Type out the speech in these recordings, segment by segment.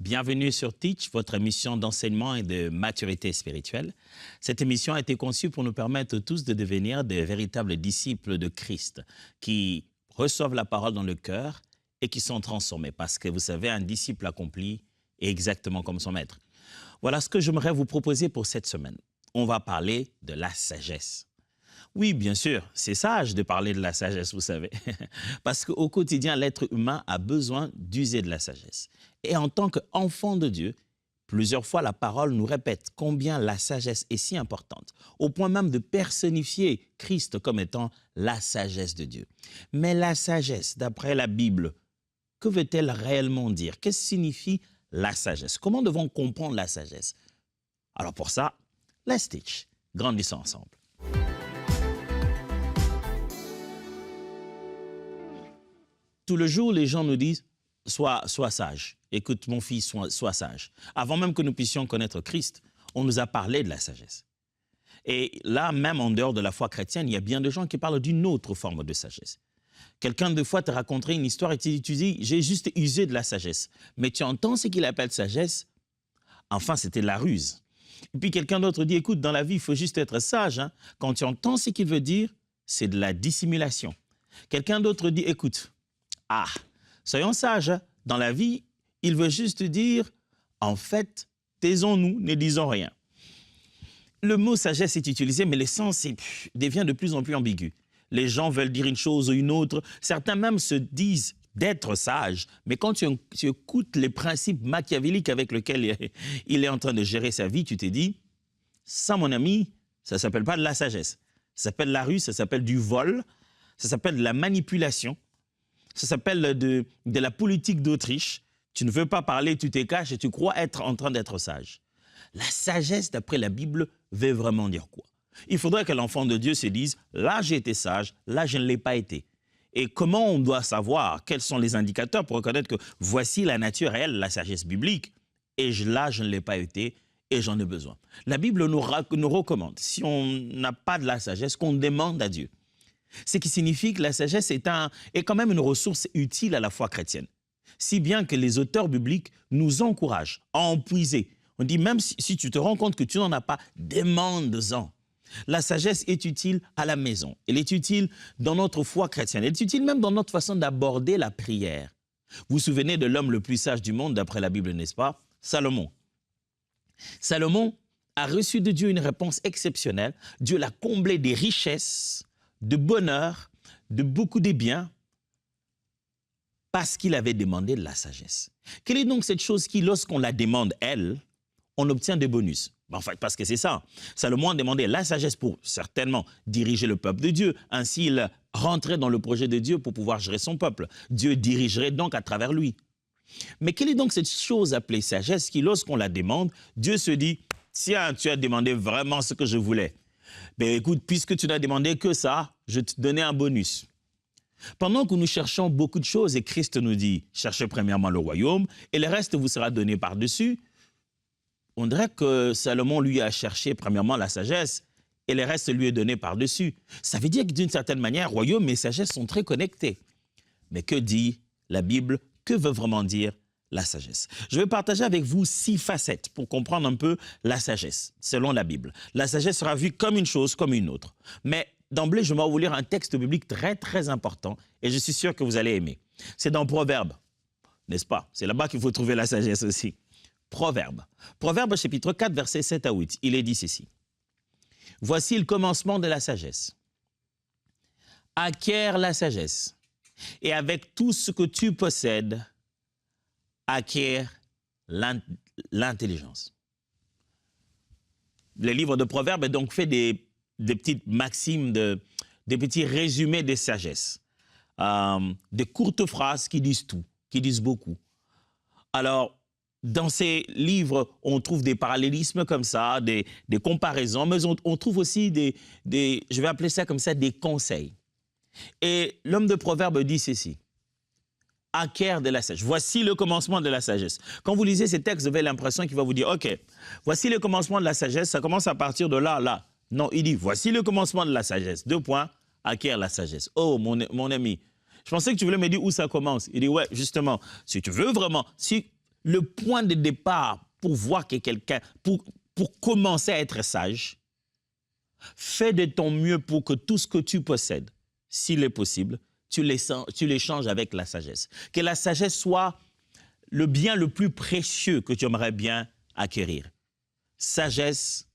Bienvenue sur Teach, votre émission d'enseignement et de maturité spirituelle. Cette émission a été conçue pour nous permettre tous de devenir de véritables disciples de Christ, qui reçoivent la parole dans le cœur et qui sont transformés. Parce que vous savez, un disciple accompli est exactement comme son maître. Voilà ce que j'aimerais vous proposer pour cette semaine. On va parler de la sagesse. Oui, bien sûr, c'est sage de parler de la sagesse, vous savez. Parce qu'au quotidien, l'être humain a besoin d'user de la sagesse. Et en tant qu'enfant de Dieu, plusieurs fois la parole nous répète combien la sagesse est si importante, au point même de personnifier Christ comme étant la sagesse de Dieu. Mais la sagesse, d'après la Bible, que veut-elle réellement dire? Qu'est-ce que signifie la sagesse? Comment devons-nous comprendre la sagesse? Alors pour ça, let's teach. Grandissons ensemble. Tout le jour, les gens nous disent « Sois sage, écoute mon fils, sois sage ». Avant même que nous puissions connaître Christ, on nous a parlé de la sagesse. Et là, même en dehors de la foi chrétienne, il y a bien de gens qui parlent d'une autre forme de sagesse. Quelqu'un de fois te raconterait une histoire et tu dis « J'ai juste usé de la sagesse ». Mais tu entends ce qu'il appelle sagesse? Enfin, c'était de la ruse. Et puis quelqu'un d'autre dit « Écoute, dans la vie, il faut juste être sage. Hein. » Quand tu entends ce qu'il veut dire, c'est de la dissimulation. Quelqu'un d'autre dit « Écoute, soyons sages, hein. Dans la vie, il veut juste dire, en fait, taisons-nous, ne disons rien. » Le mot sagesse est utilisé, mais le sens devient de plus en plus ambigu. Les gens veulent dire une chose ou une autre. Certains même se disent d'être sages, mais quand tu écoutes les principes machiavéliques avec lesquels il est en train de gérer sa vie, tu te dis, ça, mon ami, ça ne s'appelle pas de la sagesse. Ça s'appelle la ruse, ça s'appelle du vol, ça s'appelle de la manipulation. Ça s'appelle de la politique d'Autriche. Tu ne veux pas parler, tu te caches et tu crois être en train d'être sage. La sagesse, d'après la Bible, veut vraiment dire quoi? Il faudrait que l'enfant de Dieu se dise, là j'ai été sage, là je ne l'ai pas été. Et comment on doit savoir, quels sont les indicateurs pour reconnaître que voici la nature réelle, la sagesse biblique, et là je ne l'ai pas été et j'en ai besoin. La Bible nous recommande, si on n'a pas de la sagesse, qu'on demande à Dieu. Ce qui signifie que la sagesse est quand même une ressource utile à la foi chrétienne. Si bien que les auteurs bibliques nous encouragent à en puiser. On dit même si tu te rends compte que tu n'en as pas, demande-en. La sagesse est utile à la maison. Elle est utile dans notre foi chrétienne. Elle est utile même dans notre façon d'aborder la prière. Vous vous souvenez de l'homme le plus sage du monde d'après la Bible, n'est-ce pas? Salomon. Salomon a reçu de Dieu une réponse exceptionnelle. Dieu l'a comblé des richesses, de bonheur, de beaucoup de biens, parce qu'il avait demandé de la sagesse. Quelle est donc cette chose qui, lorsqu'on la demande, elle, on obtient des bonus? En fait, parce que c'est ça. Salomon a demandé la sagesse pour, certainement, diriger le peuple de Dieu. Ainsi, il rentrait dans le projet de Dieu pour pouvoir gérer son peuple. Dieu dirigerait donc à travers lui. Mais quelle est donc cette chose appelée sagesse qui, lorsqu'on la demande, Dieu se dit, tiens, tu as demandé vraiment ce que je voulais. Ben écoute, puisque tu n'as demandé que ça, je te donnais un bonus. Pendant que nous cherchons beaucoup de choses et Christ nous dit, cherchez premièrement le royaume et le reste vous sera donné par-dessus, on dirait que Salomon lui a cherché premièrement la sagesse et le reste lui est donné par-dessus. Ça veut dire que d'une certaine manière, royaume et sagesse sont très connectés. Mais que dit la Bible? Que veut vraiment dire la sagesse? Je vais partager avec vous 6 facettes pour comprendre un peu la sagesse, selon la Bible. La sagesse sera vue comme une chose, comme une autre. Mais d'emblée, je vais vous lire un texte biblique très, très important et je suis sûr que vous allez aimer. C'est dans Proverbes, n'est-ce pas? C'est là-bas qu'il faut trouver la sagesse aussi. Proverbes. Proverbes chapitre 4, versets 7 à 8. Il est dit ceci. « Voici le commencement de la sagesse. Acquiert la sagesse et avec tout ce que tu possèdes, acquiert l'intelligence. » Le livre de Proverbes est donc fait des petites maximes, des petits résumés de sagesse, des courtes phrases qui disent tout, qui disent beaucoup. Alors, dans ces livres, on trouve des parallélismes comme ça, des comparaisons, mais on trouve aussi je vais appeler ça comme ça, des conseils. Et l'homme de Proverbes dit ceci. Acquiert de la sagesse. Voici le commencement de la sagesse. Quand vous lisez ces textes, vous avez l'impression qu'il va vous dire, OK, voici le commencement de la sagesse, ça commence à partir de là, là. Non, il dit, voici le commencement de la sagesse. 2 points, acquiert la sagesse. Oh, mon ami, je pensais que tu voulais me dire où ça commence. Il dit, ouais, justement, si tu veux vraiment, si le point de départ pour voir que quelqu'un, pour commencer à être sage, fais de ton mieux pour que tout ce que tu possèdes, s'il est possible, tu l'échanges avec la sagesse. Que la sagesse soit le bien le plus précieux que tu aimerais bien acquérir. Sagesse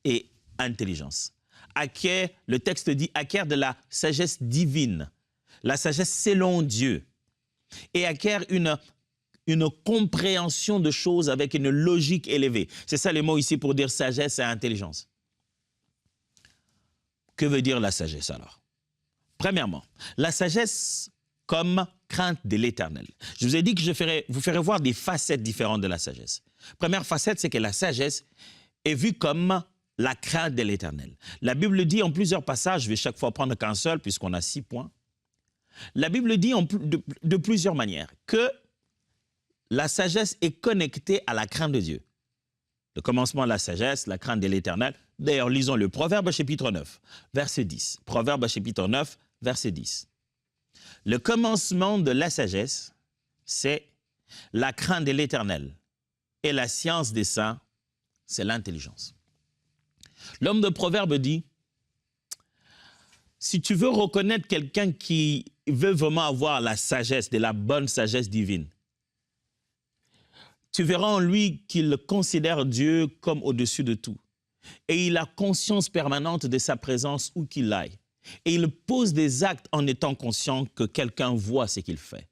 et intelligence. Acquiert, le texte dit, acquiert de la sagesse divine, la sagesse selon Dieu, et acquiert une compréhension de choses avec une logique élevée. C'est ça les mots ici pour dire sagesse et intelligence. Que veut dire la sagesse alors? Premièrement, la sagesse comme crainte de l'Éternel. Je vous ai dit que je vous ferai voir des facettes différentes de la sagesse. Première facette, c'est que la sagesse est vue comme la crainte de l'Éternel. La Bible dit en plusieurs passages, je vais chaque fois prendre qu'un seul puisqu'on a 6 points. La Bible dit de plusieurs manières que la sagesse est connectée à la crainte de Dieu. Le commencement de la sagesse, la crainte de l'Éternel. D'ailleurs, lisons le Proverbe chapitre 9, verset 10. Proverbe chapitre 9, verset 10. Le commencement de la sagesse, c'est la crainte de l'Éternel. Et la science des saints, c'est l'intelligence. L'homme de Proverbe dit, si tu veux reconnaître quelqu'un qui veut vraiment avoir la sagesse, de la bonne sagesse divine, tu verras en lui qu'il considère Dieu comme au-dessus de tout. Et il a conscience permanente de sa présence où qu'il aille. Et il pose des actes en étant conscient que quelqu'un voit ce qu'il fait.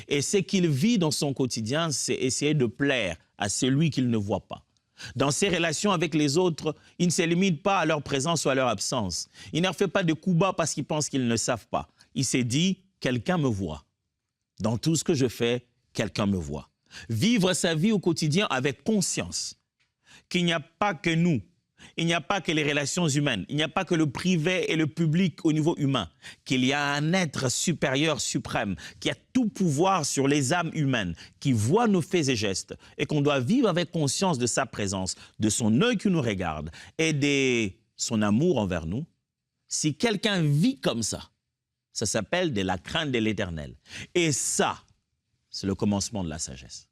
Et ce qu'il vit dans son quotidien, c'est essayer de plaire à celui qu'il ne voit pas. Dans ses relations avec les autres, il ne se limite pas à leur présence ou à leur absence. Il ne fait pas de coups bas parce qu'il pense qu'ils ne savent pas. Il s'est dit, quelqu'un me voit. Dans tout ce que je fais, quelqu'un me voit. Vivre sa vie au quotidien avec conscience qu'il n'y a pas que nous, il n'y a pas que les relations humaines, il n'y a pas que le privé et le public au niveau humain, qu'il y a un être supérieur, suprême, qui a tout pouvoir sur les âmes humaines, qui voit nos faits et gestes, et qu'on doit vivre avec conscience de sa présence, de son œil qui nous regarde, et de son amour envers nous. Si quelqu'un vit comme ça s'appelle de la crainte de l'Éternel. Et ça, c'est le commencement de la sagesse.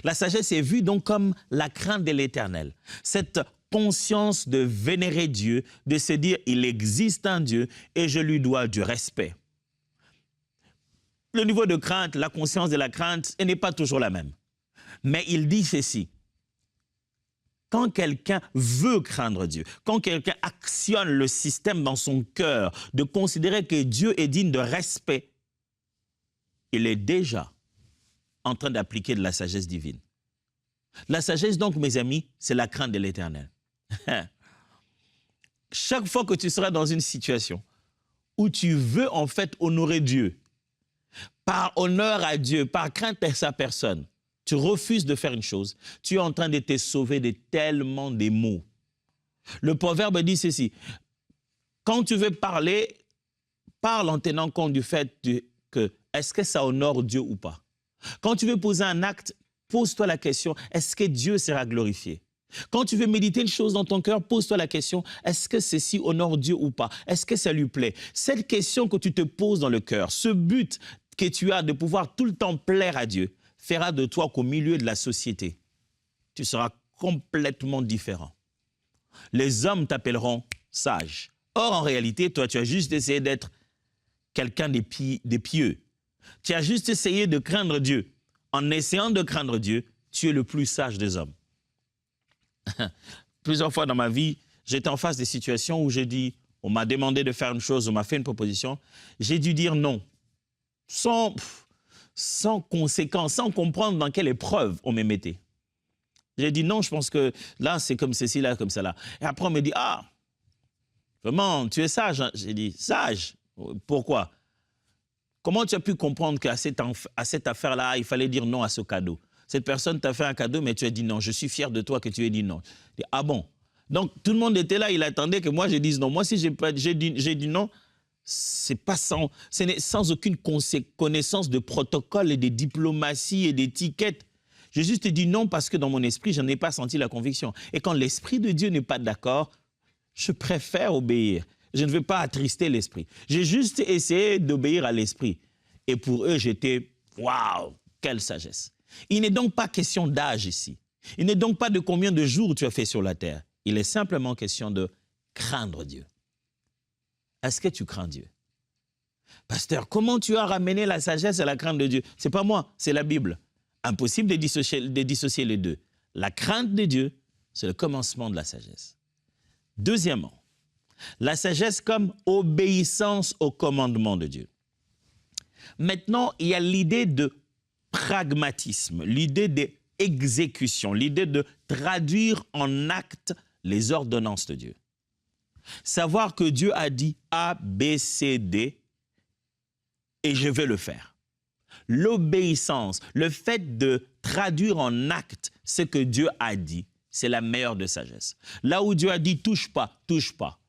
La sagesse est vue donc comme la crainte de l'Éternel. Cette conscience de vénérer Dieu, de se dire il existe un Dieu et je lui dois du respect. Le niveau de crainte, la conscience de la crainte, elle n'est pas toujours la même. Mais il dit ceci. Quand quelqu'un veut craindre Dieu, quand quelqu'un actionne le système dans son cœur de considérer que Dieu est digne de respect, il est déjà en train d'appliquer de la sagesse divine. La sagesse, donc, mes amis, c'est la crainte de l'Éternel. Chaque fois que tu seras dans une situation où tu veux en fait honorer Dieu, par honneur à Dieu, par crainte à sa personne, tu refuses de faire une chose, tu es en train de te sauver de tellement de maux. Le proverbe dit ceci, quand tu veux parler, parle en tenant compte du fait que est-ce que ça honore Dieu ou pas? Quand tu veux poser un acte, pose-toi la question, est-ce que Dieu sera glorifié? Quand tu veux méditer une chose dans ton cœur, pose-toi la question, est-ce que ceci honore Dieu ou pas? Est-ce que ça lui plaît? Cette question que tu te poses dans le cœur, ce but que tu as de pouvoir tout le temps plaire à Dieu, fera de toi qu'au milieu de la société, tu seras complètement différent. Les hommes t'appelleront sage. Or, en réalité, toi, tu as juste essayé d'être quelqu'un de pieux. Tu as juste essayé de craindre Dieu. En essayant de craindre Dieu, tu es le plus sage des hommes. Plusieurs fois dans ma vie, j'étais en face des situations où j'ai dit, on m'a demandé de faire une chose, on m'a fait une proposition, j'ai dû dire non, sans conséquence, sans comprendre dans quelle épreuve on me mettait. J'ai dit non, je pense que là, c'est comme ceci, là, comme ça, là. Et après, on me dit, ah, vraiment, tu es sage, hein? J'ai dit, sage, pourquoi? Comment tu as pu comprendre qu'à cette affaire-là, il fallait dire non à ce cadeau? Cette personne t'a fait un cadeau, mais tu as dit non. Je suis fier de toi que tu aies dit non. Dis, ah bon? Donc, tout le monde était là, il attendait que moi, je dise non. Moi, si j'ai dit non, ce n'est sans aucune connaissance de protocole et de diplomatie et d'étiquette. J'ai juste dit non parce que dans mon esprit, je n'ai pas senti la conviction. Et quand l'Esprit de Dieu n'est pas d'accord, je préfère obéir. Je ne veux pas attrister l'Esprit. J'ai juste essayé d'obéir à l'Esprit. Et pour eux, j'étais, waouh, quelle sagesse. Il n'est donc pas question d'âge ici. Il n'est donc pas de combien de jours tu as fait sur la terre. Il est simplement question de craindre Dieu. Est-ce que tu crains Dieu? Pasteur, comment tu as ramené la sagesse à la crainte de Dieu? Ce n'est pas moi, c'est la Bible. Impossible de dissocier les deux. La crainte de Dieu, c'est le commencement de la sagesse. Deuxièmement, la sagesse comme obéissance au commandement de Dieu. Maintenant, il y a l'idée de pragmatisme, l'idée d'exécution, l'idée de traduire en acte les ordonnances de Dieu. Savoir que Dieu a dit A, B, C, D, et je vais le faire. L'obéissance, le fait de traduire en acte ce que Dieu a dit, c'est la meilleure de sagesse. Là où Dieu a dit touche pas, touche pas.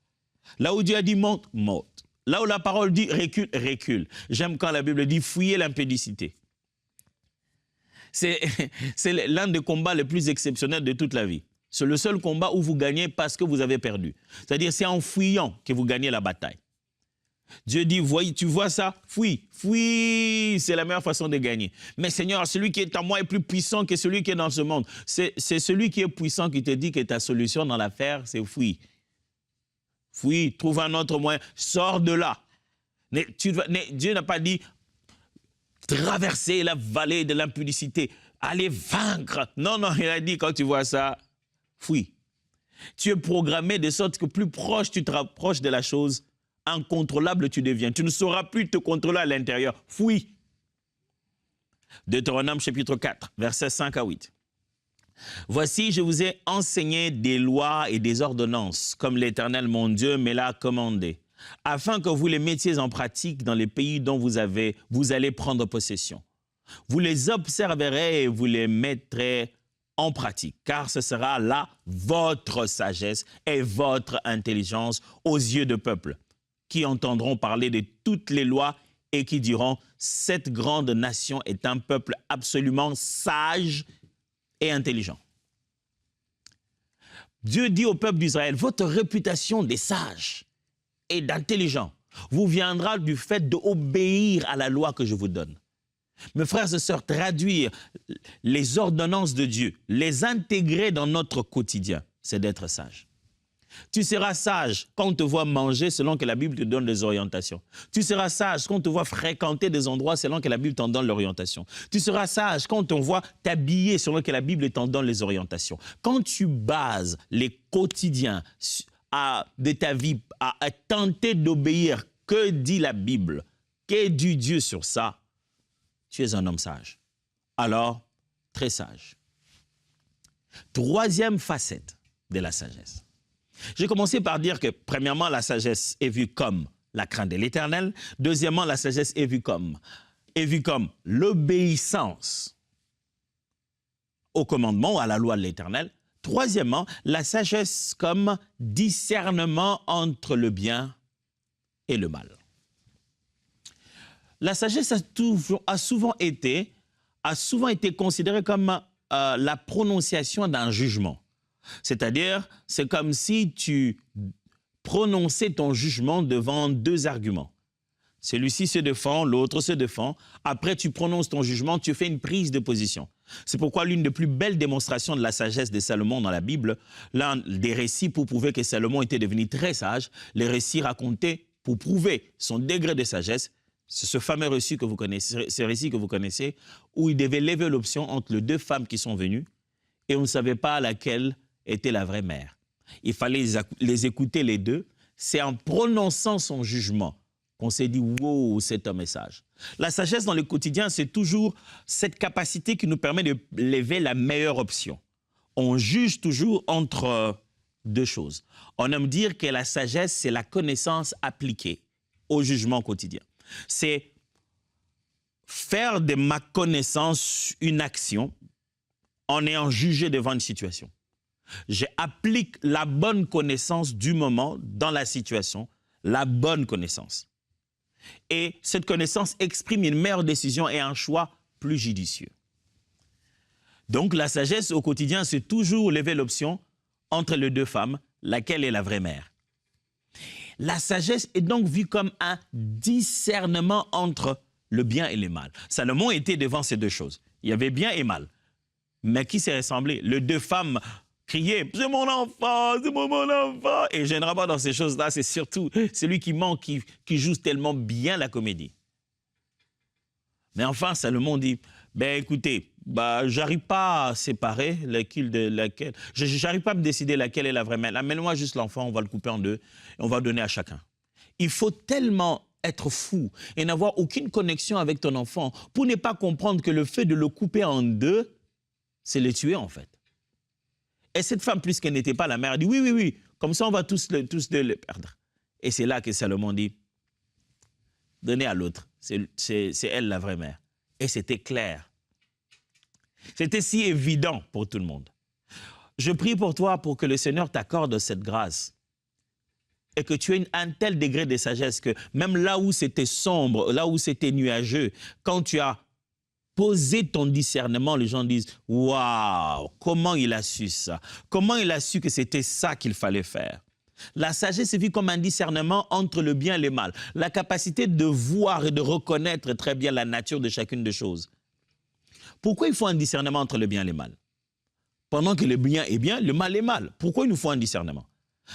Là où Dieu a dit monte, monte. Là où la parole dit recule, recule. J'aime quand la Bible dit fuyez l'impudicité. C'est l'un des combats les plus exceptionnels de toute la vie. C'est le seul combat où vous gagnez parce que vous avez perdu. C'est-à-dire c'est en fuyant que vous gagnez la bataille. Dieu dit, tu vois ça? Fuis, fuis, c'est la meilleure façon de gagner. Mais Seigneur, celui qui est en moi est plus puissant que celui qui est dans ce monde. C'est celui qui est puissant qui te dit que ta solution dans l'affaire, c'est fuis. Fuis, trouve un autre moyen, sors de là. Dieu n'a pas dit traverser la vallée de l'impudicité, aller vaincre. Non, non, il a dit quand tu vois ça, fuis. Tu es programmé de sorte que plus proche tu te rapproches de la chose, incontrôlable tu deviens. Tu ne sauras plus te contrôler à l'intérieur. Fuis. Deutéronome chapitre 4, versets 5 à 8. Voici, je vous ai enseigné des lois et des ordonnances, comme l'Éternel mon Dieu me l'a commandé, afin que vous les mettiez en pratique dans les pays dont vous allez prendre possession. Vous les observerez et vous les mettrez en pratique, car ce sera là votre sagesse et votre intelligence aux yeux de peuple, qui entendront parler de toutes les lois et qui diront « Cette grande nation est un peuple absolument sage et intelligent. » Dieu dit au peuple d'Israël « Votre réputation des sages et d'intelligents vous viendra du fait d'obéir à la loi que je vous donne. » Mes frères et sœurs, traduire les ordonnances de Dieu, les intégrer dans notre quotidien, c'est d'être sage. Tu seras sage quand on te voit manger selon que la Bible te donne des orientations. Tu seras sage quand on te voit fréquenter des endroits selon que la Bible t'en donne l'orientation. Tu seras sage quand on voit t'habiller selon que la Bible t'en donne les orientations. Quand tu bases les quotidiens de ta vie à tenter d'obéir, que dit la Bible, que dit Dieu sur ça, tu es un homme sage. Alors, très sage. Troisième facette de la sagesse. J'ai commencé par dire que, premièrement, la sagesse est vue comme la crainte de l'Éternel. Deuxièmement, la sagesse est vue comme l'obéissance au commandement, à la loi de l'Éternel. Troisièmement, la sagesse comme discernement entre le bien et le mal. La sagesse a souvent été considérée comme la prononciation d'un jugement. C'est-à-dire, c'est comme si tu prononçais ton jugement devant deux arguments. Celui-ci se défend, l'autre se défend. Après, tu prononces ton jugement, tu fais une prise de position. C'est pourquoi l'une des plus belles démonstrations de la sagesse de Salomon dans la Bible, l'un des récits pour prouver que Salomon était devenu très sage, les récits racontés pour prouver son degré de sagesse, c'est ce fameux récit que vous connaissez, où il devait lever l'option entre les deux femmes qui sont venues et on ne savait pas laquelle était la vraie mère. Il fallait les écouter les deux. C'est en prononçant son jugement qu'on s'est dit « Wow, cet homme est sage ». La sagesse dans le quotidien, c'est toujours cette capacité qui nous permet de lever la meilleure option. On juge toujours entre deux choses. On aime dire que la sagesse, c'est la connaissance appliquée au jugement quotidien. C'est faire de ma connaissance une action en ayant jugé devant une situation. J'applique la bonne connaissance du moment dans la situation, la bonne connaissance. Et cette connaissance exprime une meilleure décision et un choix plus judicieux. Donc la sagesse au quotidien, c'est toujours lever l'option entre les deux femmes, laquelle est la vraie mère. La sagesse est donc vue comme un discernement entre le bien et le mal. Salomon était devant ces deux choses. Il y avait bien et mal. Mais qui s'est ressemblé? Les deux femmes criaient « C'est mon enfant, c'est mon enfant !» Et généralement, dans ces choses-là, c'est surtout celui qui ment, qui joue tellement bien la comédie. Mais enfin, Salomon dit « Ben écoutez, j'arrive pas à séparer laquelle de laquelle. J'arrive pas à me décider laquelle est la vraie mère. Amène-moi juste l'enfant, on va le couper en deux et on va donner à chacun. » Il faut tellement être fou et n'avoir aucune connexion avec ton enfant pour ne pas comprendre que le fait de le couper en deux, c'est le tuer en fait. Et cette femme, puisqu'elle n'était pas la mère, dit oui, oui, oui, comme ça on va tous le perdre. Et c'est là que Salomon dit, donnez à l'autre, c'est elle la vraie mère. Et c'était clair. C'était si évident pour tout le monde. Je prie pour toi pour que le Seigneur t'accorde cette grâce et que tu aies un tel degré de sagesse que même là où c'était sombre, là où c'était nuageux, quand tu as posé ton discernement, les gens disent « Waouh, comment il a su ça? Comment il a su que c'était ça qu'il fallait faire ?» La sagesse est vue comme un discernement entre le bien et le mal, la capacité de voir et de reconnaître très bien la nature de chacune des choses. Pourquoi il faut un discernement entre le bien et le mal? Pendant que le bien est bien, le mal est mal. Pourquoi il nous faut un discernement?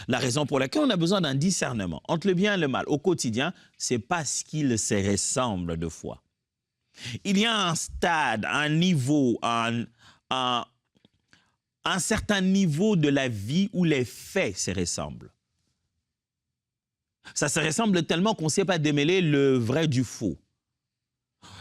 La raison pour laquelle on a besoin d'un discernement entre le bien et le mal au quotidien, c'est parce qu'ils se ressemblent de foi. Il y a un stade, un niveau, un certain niveau de la vie où les faits se ressemblent. Ça se ressemble tellement qu'on ne sait pas démêler le vrai du faux.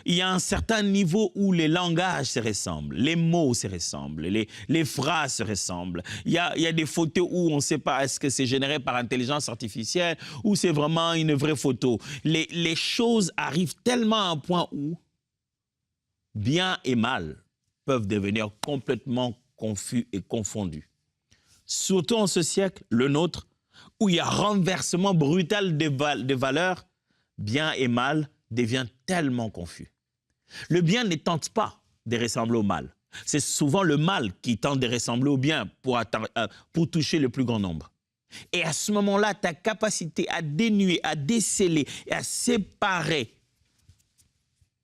Il y a un certain niveau où les langages se ressemblent, les mots se ressemblent, les phrases se ressemblent. Il y a des photos où on ne sait pas est-ce que c'est généré par intelligence artificielle ou c'est vraiment une vraie photo. Les choses arrivent tellement à un point où bien et mal peuvent devenir complètement confus et confondus. Surtout en ce siècle, le nôtre, où il y a renversement brutal des valeurs, bien et mal devient tellement confus. Le bien ne tente pas de ressembler au mal. C'est souvent le mal qui tente de ressembler au bien pour toucher le plus grand nombre. Et à ce moment-là, ta capacité à dénuer, à déceler et à séparer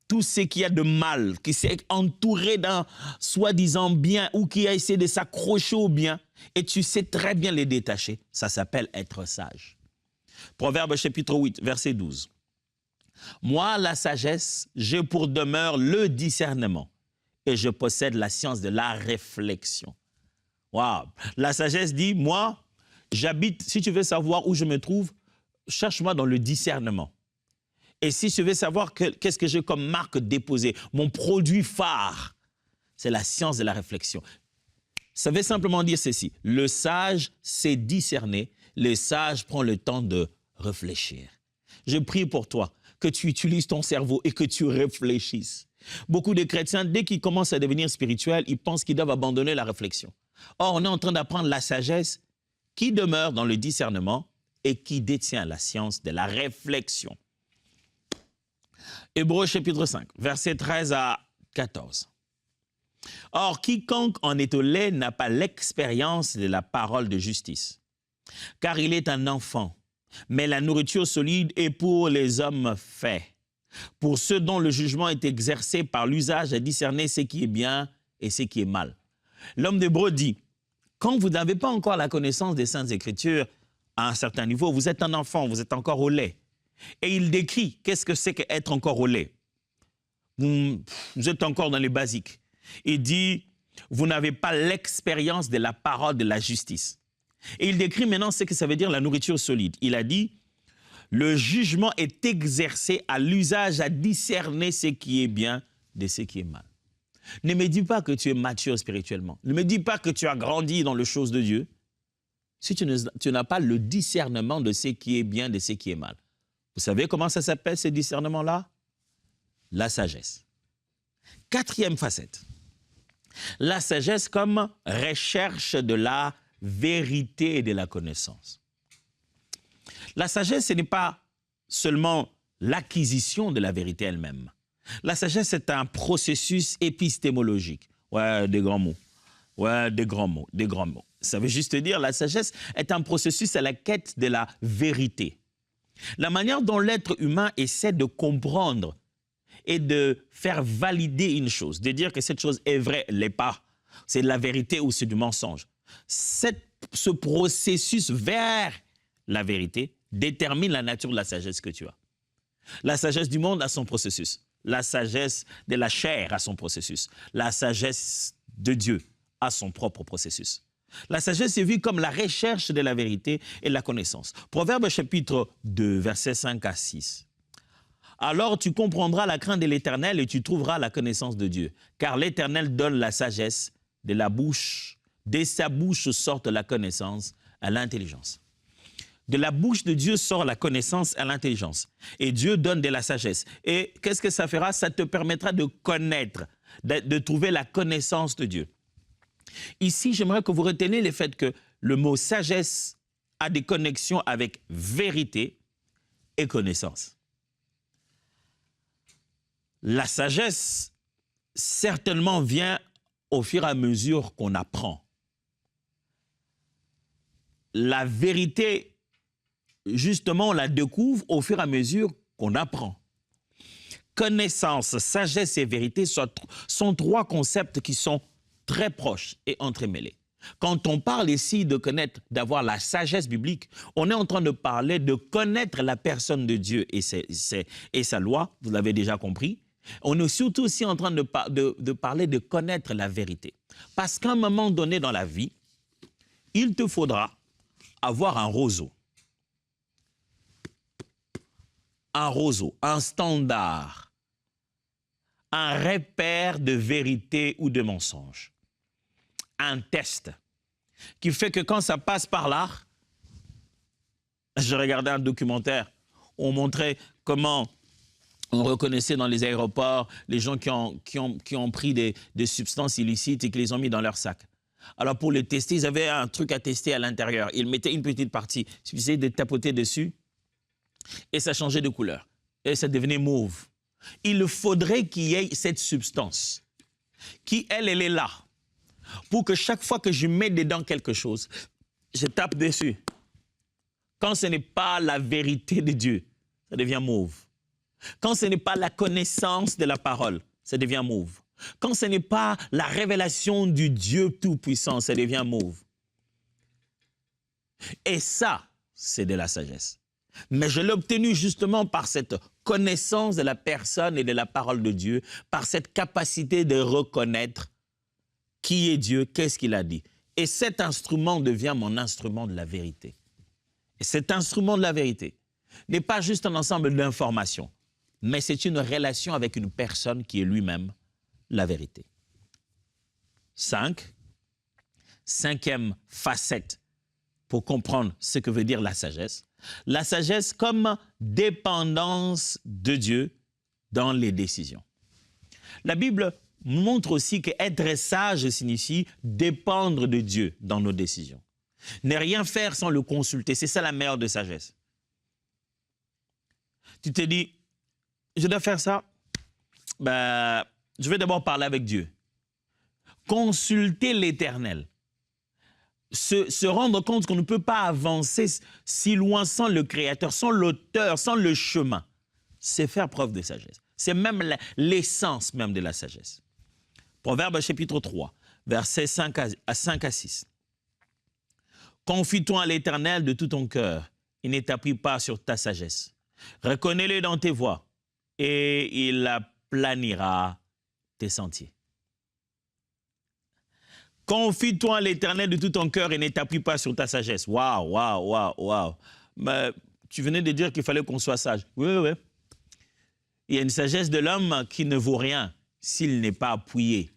tout ce qu'il y a de mal, qui s'est entouré d'un soi-disant bien ou qui a essayé de s'accrocher au bien, et tu sais très bien les détacher, ça s'appelle être sage. Proverbe chapitre 8, verset 12. Moi, la sagesse, j'ai pour demeure le discernement et je possède la science de la réflexion. Wow. La sagesse dit, moi, j'habite, si tu veux savoir où je me trouve, cherche-moi dans le discernement. Et si tu veux savoir qu'est-ce que j'ai comme marque déposée, mon produit phare, c'est la science de la réflexion. Ça veut simplement dire ceci, le sage sait discerner, le sage prend le temps de réfléchir. Je prie pour toi, que tu utilises ton cerveau et que tu réfléchisses. Beaucoup de chrétiens, dès qu'ils commencent à devenir spirituels, ils pensent qu'ils doivent abandonner la réflexion. Or, on est en train d'apprendre la sagesse qui demeure dans le discernement et qui détient la science de la réflexion. Hébreux chapitre 5, versets 13 à 14. Or, quiconque en est au lait n'a pas l'expérience de la parole de justice, car il est un enfant. Mais la nourriture solide est pour les hommes faits, pour ceux dont le jugement est exercé par l'usage à discerner ce qui est bien et ce qui est mal. L'homme d'Hébreu dit, quand vous n'avez pas encore la connaissance des Saintes Écritures à un certain niveau, vous êtes un enfant, vous êtes encore au lait. Et il décrit qu'est-ce que c'est qu'être encore au lait. Vous êtes encore dans les basiques. Il dit, vous n'avez pas l'expérience de la parole de la justice. Et il décrit maintenant ce que ça veut dire la nourriture solide. Il a dit, le jugement est exercé à l'usage à discerner ce qui est bien de ce qui est mal. Ne me dis pas que tu es mature spirituellement. Ne me dis pas que tu as grandi dans les choses de Dieu si tu n'as pas le discernement de ce qui est bien de ce qui est mal. Vous savez comment ça s'appelle ce discernement-là? La sagesse. Quatrième facette. La sagesse comme recherche de la vérité et de la connaissance. La sagesse, ce n'est pas seulement l'acquisition de la vérité elle-même. La sagesse, c'est un processus épistémologique. Ouais, des grands mots. Ouais, des grands mots, des grands mots. Ça veut juste dire, la sagesse est un processus à la quête de la vérité. La manière dont l'être humain essaie de comprendre et de faire valider une chose, de dire que cette chose est vraie, elle l'est pas, c'est de la vérité ou c'est du mensonge. Ce processus vers la vérité détermine la nature de la sagesse que tu as. La sagesse du monde a son processus. La sagesse de la chair a son processus. La sagesse de Dieu a son propre processus. La sagesse est vue comme la recherche de la vérité et la connaissance. Proverbe chapitre 2, versets 5 à 6. Alors tu comprendras la crainte de l'Éternel et tu trouveras la connaissance de Dieu. Car l'Éternel donne la sagesse de sa bouche sortent la connaissance à l'intelligence. De la bouche de Dieu sort la connaissance à l'intelligence. Et Dieu donne de la sagesse. Et qu'est-ce que ça fera? Ça te permettra de connaître, de trouver la connaissance de Dieu. Ici, j'aimerais que vous reteniez le fait que le mot sagesse a des connexions avec vérité et connaissance. La sagesse, certainement, vient au fur et à mesure qu'on apprend. La vérité, justement, on la découvre au fur et à mesure qu'on apprend. Connaissance, sagesse et vérité sont trois concepts qui sont très proches et entremêlés. Quand on parle ici de connaître, d'avoir la sagesse biblique, on est en train de parler de connaître la personne de Dieu et sa loi, vous l'avez déjà compris. On est surtout aussi en train de parler de connaître la vérité. Parce qu'à un moment donné dans la vie, il te faudra avoir un roseau, un standard, un repère de vérité ou de mensonge, un test qui fait que quand ça passe par là, je regardais un documentaire où on montrait comment on reconnaissait dans les aéroports les gens qui ont pris des substances illicites et qui les ont mis dans leur sac. Alors pour les tester, ils avaient un truc à tester à l'intérieur. Ils mettaient une petite partie, il suffisait de tapoter dessus et ça changeait de couleur. Et ça devenait mauve. Il faudrait qu'il y ait cette substance qui, elle est là. Pour que chaque fois que je mets dedans quelque chose, je tape dessus. Quand ce n'est pas la vérité de Dieu, ça devient mauve. Quand ce n'est pas la connaissance de la parole, ça devient mauve. Quand ce n'est pas la révélation du Dieu Tout-Puissant, ça devient mauve. Et ça, c'est de la sagesse. Mais je l'ai obtenu justement par cette connaissance de la personne et de la parole de Dieu, par cette capacité de reconnaître qui est Dieu, qu'est-ce qu'il a dit. Et cet instrument devient mon instrument de la vérité. Et cet instrument de la vérité n'est pas juste un ensemble d'informations, mais c'est une relation avec une personne qui est lui-même la vérité. 5. Cinquième facette pour comprendre ce que veut dire la sagesse. La sagesse comme dépendance de Dieu dans les décisions. La Bible montre aussi qu'être sage signifie dépendre de Dieu dans nos décisions. Ne rien faire sans le consulter, c'est ça la meilleure de sagesse. Tu te dis, je dois faire ça, je vais d'abord parler avec Dieu. Consulter l'Éternel. Se rendre compte qu'on ne peut pas avancer si loin sans le Créateur, sans l'auteur, sans le chemin. C'est faire preuve de sagesse. C'est même l'essence même de la sagesse. Proverbe chapitre 3, versets 5 à 6. Confie-toi à l'Éternel de tout ton cœur et ne t'appuie pas sur ta sagesse. Reconnais-le dans tes voies et il aplanira tes sentiers. Confie-toi à l'Éternel de tout ton cœur et ne t'appuie pas sur ta sagesse. Waouh, waouh, waouh, waouh. Mais tu venais de dire qu'il fallait qu'on soit sage. Oui, oui. Il y a une sagesse de l'homme qui ne vaut rien s'il n'est pas appuyé,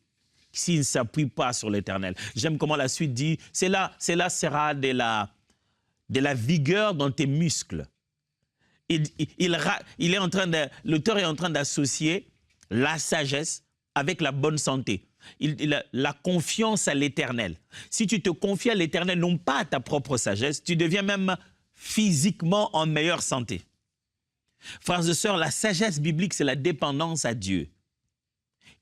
s'il ne s'appuie pas sur l'Éternel. J'aime comment la suite dit, cela sera de la vigueur dans tes muscles. L'auteur est en train d'associer la sagesse avec la bonne santé. La confiance à l'Éternel. Si tu te confies à l'Éternel, non pas à ta propre sagesse, tu deviens même physiquement en meilleure santé. Frères et sœurs, la sagesse biblique, c'est la dépendance à Dieu.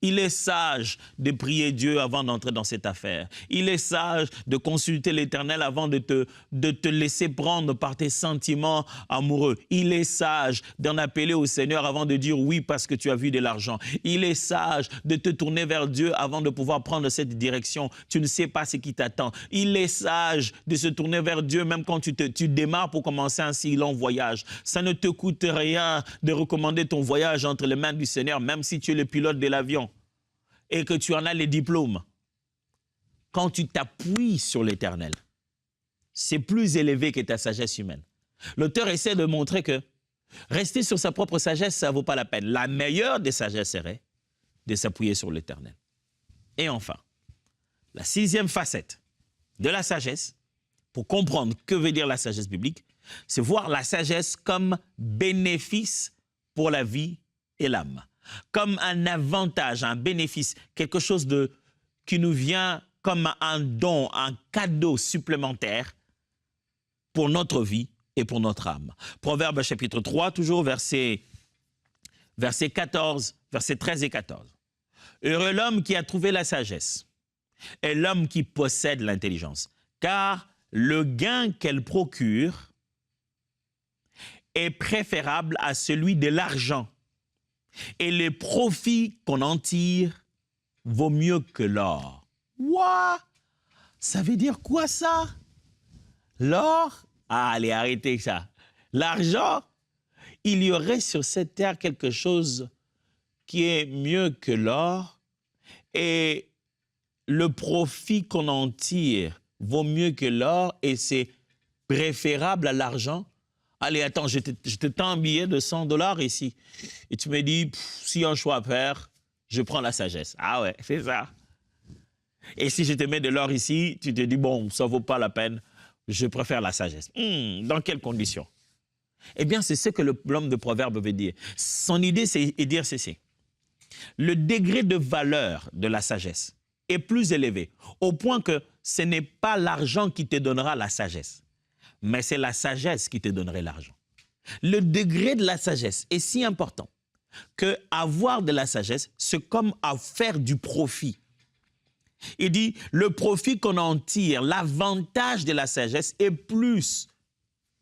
Il est sage de prier Dieu avant d'entrer dans cette affaire. Il est sage de consulter l'Éternel avant de te laisser prendre par tes sentiments amoureux. Il est sage d'en appeler au Seigneur avant de dire oui parce que tu as vu de l'argent. Il est sage de te tourner vers Dieu avant de pouvoir prendre cette direction. Tu ne sais pas ce qui t'attend. Il est sage de se tourner vers Dieu même quand tu démarres pour commencer un si long voyage. Ça ne te coûte rien de recommander ton voyage entre les mains du Seigneur, même si tu es le pilote de l'avion et que tu en as les diplômes. Quand tu t'appuies sur l'Éternel, c'est plus élevé que ta sagesse humaine. L'auteur essaie de montrer que rester sur sa propre sagesse, ça ne vaut pas la peine. La meilleure des sagesses serait de s'appuyer sur l'Éternel. Et enfin, la sixième facette de la sagesse, pour comprendre que veut dire la sagesse biblique, c'est voir la sagesse comme bénéfice pour la vie et l'âme, comme un avantage, un bénéfice, quelque chose qui nous vient comme un don, un cadeau supplémentaire pour notre vie et pour notre âme. Proverbe chapitre 3, toujours verset 14, versets 13 et 14. Heureux l'homme qui a trouvé la sagesse et l'homme qui possède l'intelligence, car le gain qu'elle procure est préférable à celui de l'argent et le profit qu'on en tire vaut mieux que l'or. What? Ça veut dire quoi ça? L'or? Ah, allez, arrêtez ça. L'argent? Il y aurait sur cette terre quelque chose qui est mieux que l'or et le profit qu'on en tire vaut mieux que l'or et c'est préférable à l'argent. Allez, attends, je te tends un billet de $100 ici. Et tu me dis, si un choix à faire, je prends la sagesse. Ah ouais, c'est ça. Et si je te mets de l'or ici, tu te dis, bon, ça ne vaut pas la peine, je préfère la sagesse. Dans quelles conditions? Eh bien, c'est ce que l'homme de Proverbe veut dire. Son idée, c'est de dire ceci. Le degré de valeur de la sagesse est plus élevé, au point que ce n'est pas l'argent qui te donnera la sagesse, mais c'est la sagesse qui te donnerait l'argent. Le degré de la sagesse est si important que avoir de la sagesse, c'est comme à faire du profit. Il dit, le profit qu'on en tire, l'avantage de la sagesse est plus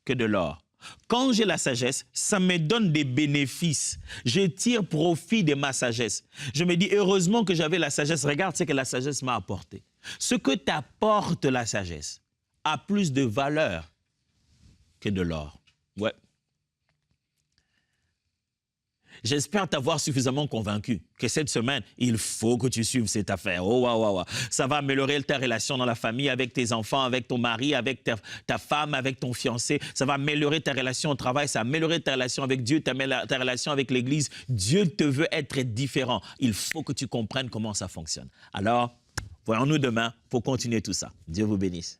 que de l'or. Quand j'ai la sagesse, ça me donne des bénéfices. Je tire profit de ma sagesse. Je me dis, heureusement que j'avais la sagesse. Regarde ce que la sagesse m'a apporté. Ce que t'apporte la sagesse a plus de valeur que de l'or. Ouais. J'espère t'avoir suffisamment convaincu que cette semaine, il faut que tu suives cette affaire. Oh, waouh, waouh. Ça va améliorer ta relation dans la famille, avec tes enfants, avec ton mari, avec ta femme, avec ton fiancé. Ça va améliorer ta relation au travail, ça va améliorer ta relation avec Dieu, ta relation avec l'Église. Dieu te veut être différent. Il faut que tu comprennes comment ça fonctionne. Alors, voyons-nous demain pour continuer tout ça. Dieu vous bénisse.